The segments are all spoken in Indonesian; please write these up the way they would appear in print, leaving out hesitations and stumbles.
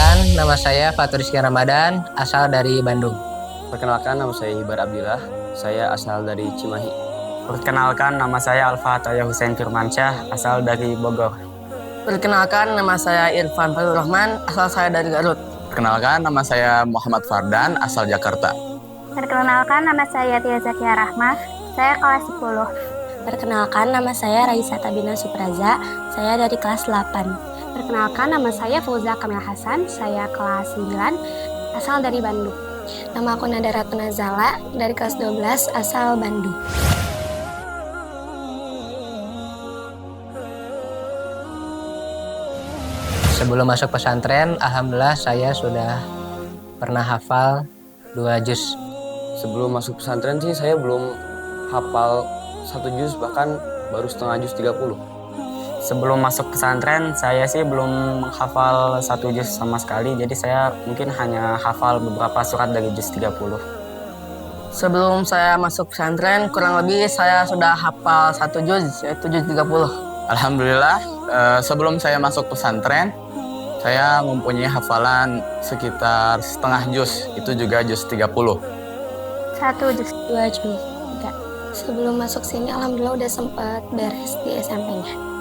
Perkenalkan, nama saya Fatur Rizky Ramadan, asal dari Bandung. Perkenalkan, nama saya Hibar Abdillah, saya asal dari Cimahi. Perkenalkan, nama saya Alfa Ataya Hussein Firmansyah, asal dari Bogor. Perkenalkan, nama saya Irfan Fadlur Rahman, asal saya dari Garut. Perkenalkan, nama saya Muhammad Fardan, asal Jakarta. Perkenalkan, nama saya Tia Zakia Rahmah, saya kelas 10. Perkenalkan, nama saya Raisa Tabina Supraza, saya dari kelas 8. Perkenalkan, nama saya Fauza Kamil Hasan, saya kelas 9, asal dari Bandung. Nama aku Nada Ratu Nazala, dari kelas 12, asal Bandung. Sebelum masuk pesantren, alhamdulillah saya sudah pernah hafal 2 juz. Sebelum masuk pesantren sih saya belum hafal 1 juz, bahkan baru setengah juz 30. Sebelum masuk pesantren, saya sih belum menghafal 1 juz sama sekali, jadi saya mungkin hanya hafal beberapa surat dari juz 30. Sebelum saya masuk pesantren, kurang lebih saya sudah hafal 1 juz, yaitu juz 30. Alhamdulillah, sebelum saya masuk pesantren, saya mempunyai hafalan sekitar setengah juz, itu juga juz 30. 1 juz. 2 juz. 3. Sebelum masuk sini, alhamdulillah udah sempat beres di SMP-nya.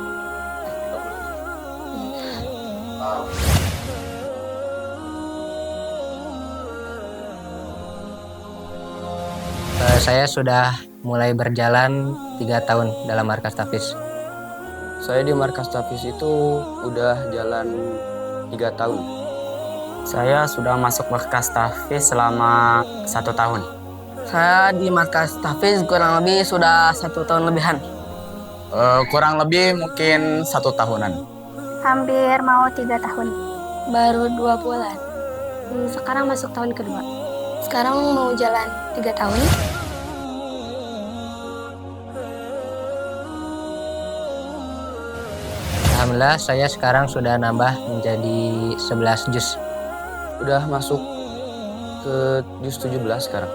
Saya sudah mulai berjalan 3 tahun dalam markas Tahfiz. Saya di markas Tahfiz itu udah jalan 3 tahun. Saya sudah masuk markas Tahfiz selama 1 tahun. Saya di markas Tahfiz kurang lebih sudah 1 tahun lebihan. Kurang lebih mungkin 1 tahunan. Hampir mau 3 tahun. Baru 2 bulan. Sekarang masuk tahun kedua. Sekarang mau jalan 3 tahun. Alhamdulillah saya sekarang sudah nambah menjadi 11 juz. Udah masuk ke juz 17 sekarang.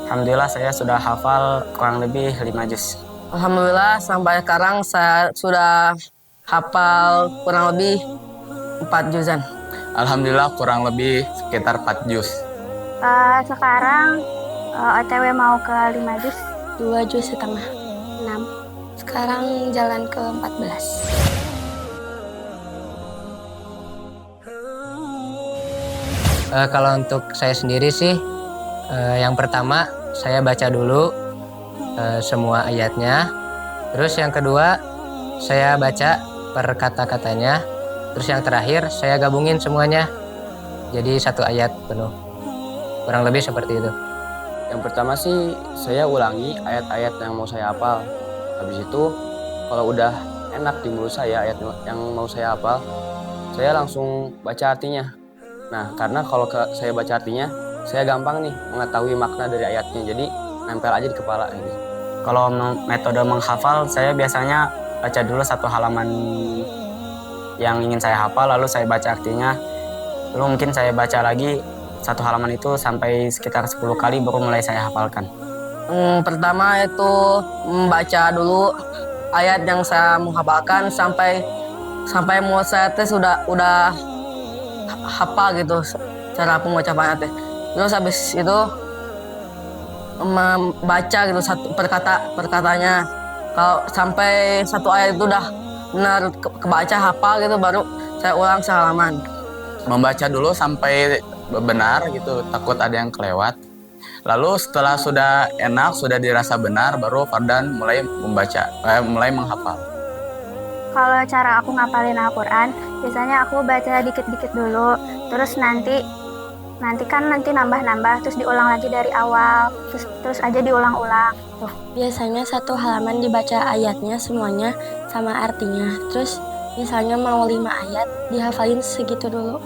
Alhamdulillah saya sudah hafal kurang lebih 5 juz. Alhamdulillah sampai sekarang saya sudah hafal kurang lebih 4 juzan. Alhamdulillah kurang lebih sekitar 4 juz. Sekarang OTW mau ke 5 juz. 2 juz setengah. 6. Sekarang jalan ke 14. Kalau untuk saya sendiri sih, yang pertama saya baca dulu semua ayatnya. Terus yang kedua saya baca per kata-katanya. Terus yang terakhir saya gabungin semuanya jadi 1 ayat penuh. Kurang lebih seperti itu. Yang pertama sih saya ulangi ayat-ayat yang mau saya hafal. Habis itu kalau udah enak di mulut saya ayat yang mau saya hafal, saya langsung baca artinya. Nah, karena kalau saya baca artinya, saya gampang nih mengetahui makna dari ayatnya. Jadi nempel aja di kepala gitu. Kalau metode menghafal, saya biasanya baca dulu 1 halaman yang ingin saya hafal, lalu saya baca artinya. Lalu mungkin saya baca lagi 1 halaman itu sampai sekitar 10 kali baru mulai saya hafalkan. Pertama itu membaca dulu ayat yang saya mau hafalkan sampai mau saya tes udah hafal gitu cara pengucapan ayatnya. Terus habis itu membaca gitu per katanya. Kalau sampai 1 ayat itu udah benar kebaca hafal gitu, baru saya ulang sehalaman. Membaca dulu sampai benar gitu, takut ada yang kelewat. Lalu setelah sudah enak, sudah dirasa benar, baru Fardan mulai mulai menghafal. Kalau cara aku ngapalin Al-Quran, biasanya aku baca dikit-dikit dulu, terus nanti nambah-nambah, terus diulang lagi dari awal, terus aja diulang-ulang. Biasanya 1 halaman dibaca ayatnya semuanya sama artinya. Terus misalnya mau 5 ayat, dihafalin segitu dulu.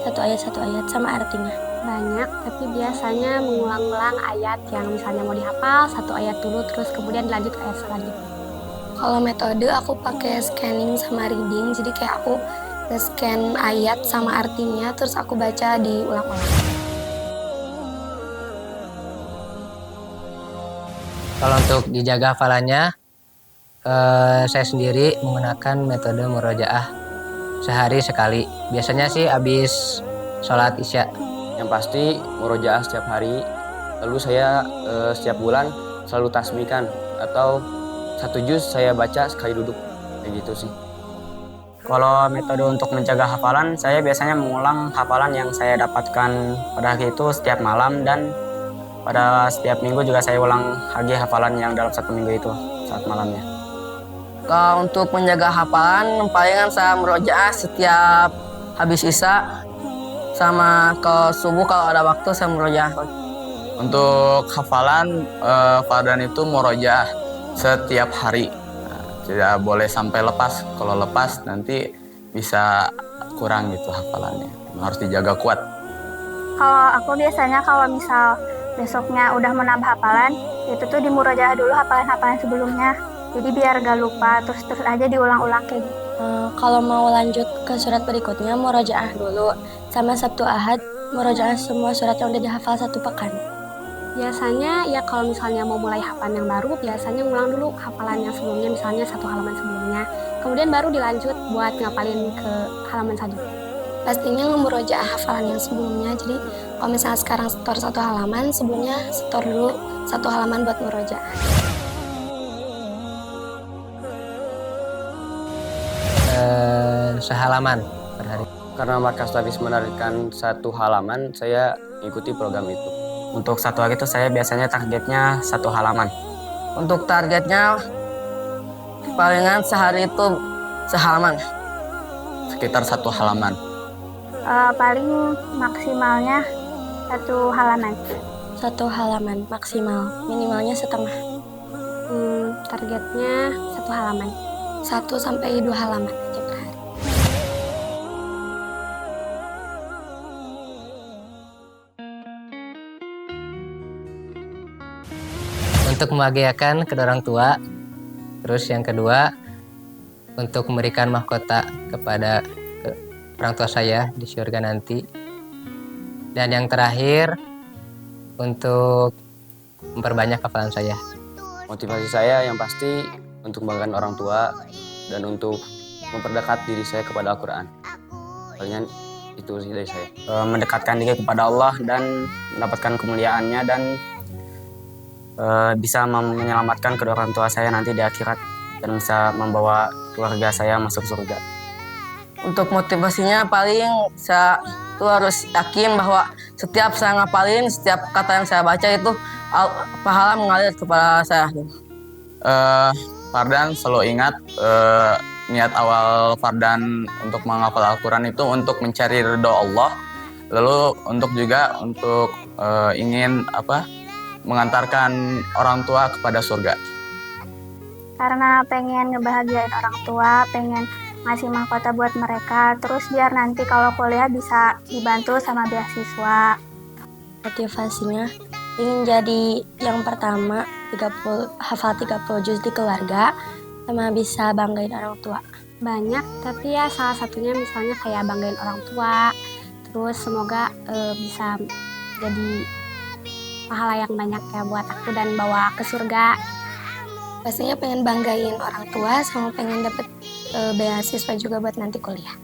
1 ayat sama artinya. Banyak, tapi biasanya mengulang-ulang ayat yang misalnya mau dihafal 1 ayat dulu, terus kemudian dilanjut ke ayat selanjutnya. Kalau metode aku pakai scanning sama reading, jadi kayak aku scan ayat sama artinya, terus aku baca diulang-ulang. Kalau untuk dijaga hafalannya, saya sendiri menggunakan metode murojaah sehari sekali. Biasanya sih habis sholat isya. Yang pasti murojaah setiap hari. Lalu saya setiap bulan selalu tasmikan atau 1 juz saya baca sekali duduk. Kayak gitu sih. Kalau metode untuk menjaga hafalan, saya biasanya mengulang hafalan yang saya dapatkan pada hari itu setiap malam, dan pada setiap minggu juga saya ulang lagi hafalan yang dalam 1 minggu itu saat malamnya. Kalau untuk menjaga hafalan, palingan saya murojaah setiap habis isya, sama ke subuh kalau ada waktu saya murojaah. Untuk hafalan, fardan itu murojaah setiap hari. Tidak boleh sampai lepas. Kalau lepas nanti bisa kurang gitu hafalannya. Harus dijaga kuat. Kalau aku biasanya kalau misal besoknya udah menambah hafalan, itu tuh dimurojaah dulu hafalan-hafalan sebelumnya. Jadi biar gak lupa, terus aja diulang-ulang kayak gitu. Kalau mau lanjut ke surat berikutnya, murojaah dulu. Sama Sabtu Ahad, murojaah semua surat yang udah dihafal 1 pekan. Biasanya ya kalau misalnya mau mulai hafalan yang baru, biasanya ngulang dulu hafalan yang sebelumnya, misalnya 1 halaman sebelumnya. Kemudian baru dilanjut buat ngapalin ke halaman selanjutnya. Pastinya ngemurojaah hafalan yang sebelumnya. Jadi kalau misalnya sekarang setor 1 halaman, sebelumnya setor dulu 1 halaman buat murojaah. Sehalaman per hari. Karena markas Tafis menargetkan 1 halaman, saya ikuti program itu. Untuk 1 hari itu saya biasanya targetnya 1 halaman. Untuk targetnya palingan sehari itu sehalaman. Sekitar 1 halaman. Paling maksimalnya 1 halaman. 1 halaman maksimal, minimalnya setengah. Targetnya 1 halaman. 1 sampai 2 halaman aja per hari. Untuk membahagiakan kedua orang tua. Terus yang kedua, untuk memberikan mahkota kepada orang tua saya di surga nanti. Dan yang terakhir, untuk memperbanyak hafalan saya. Motivasi saya yang pasti untuk membanggakan orang tua dan untuk memperdekat diri saya kepada Al-Quran. Palingan itu sih dari saya. Mendekatkan diri kepada Allah dan mendapatkan kemuliaannya, dan bisa menyelamatkan kedua orang tua saya nanti di akhirat, dan bisa membawa keluarga saya masuk surga. Untuk motivasinya paling saya tuh harus yakin bahwa setiap saya ngapalin, setiap kata yang saya baca itu pahala mengalir kepada saya. Fardan selalu ingat niat awal Fardan untuk menghafal Al-Quran itu untuk mencari ridho Allah, lalu untuk juga untuk ingin mengantarkan orang tua kepada surga. Karena pengen ngebahagiain orang tua, pengen ngasih mahkota buat mereka, terus biar nanti kalau kuliah bisa dibantu sama beasiswa. Motivasinya ingin jadi yang pertama hafal 30 juz di keluarga, sama bisa banggain orang tua. Banyak, tapi ya salah satunya misalnya kayak banggain orang tua, terus semoga bisa jadi pahala yang banyak ya buat aku dan bawa ke surga. Pastinya pengen banggain orang tua, sama pengen dapet beasiswa juga buat nanti kuliah.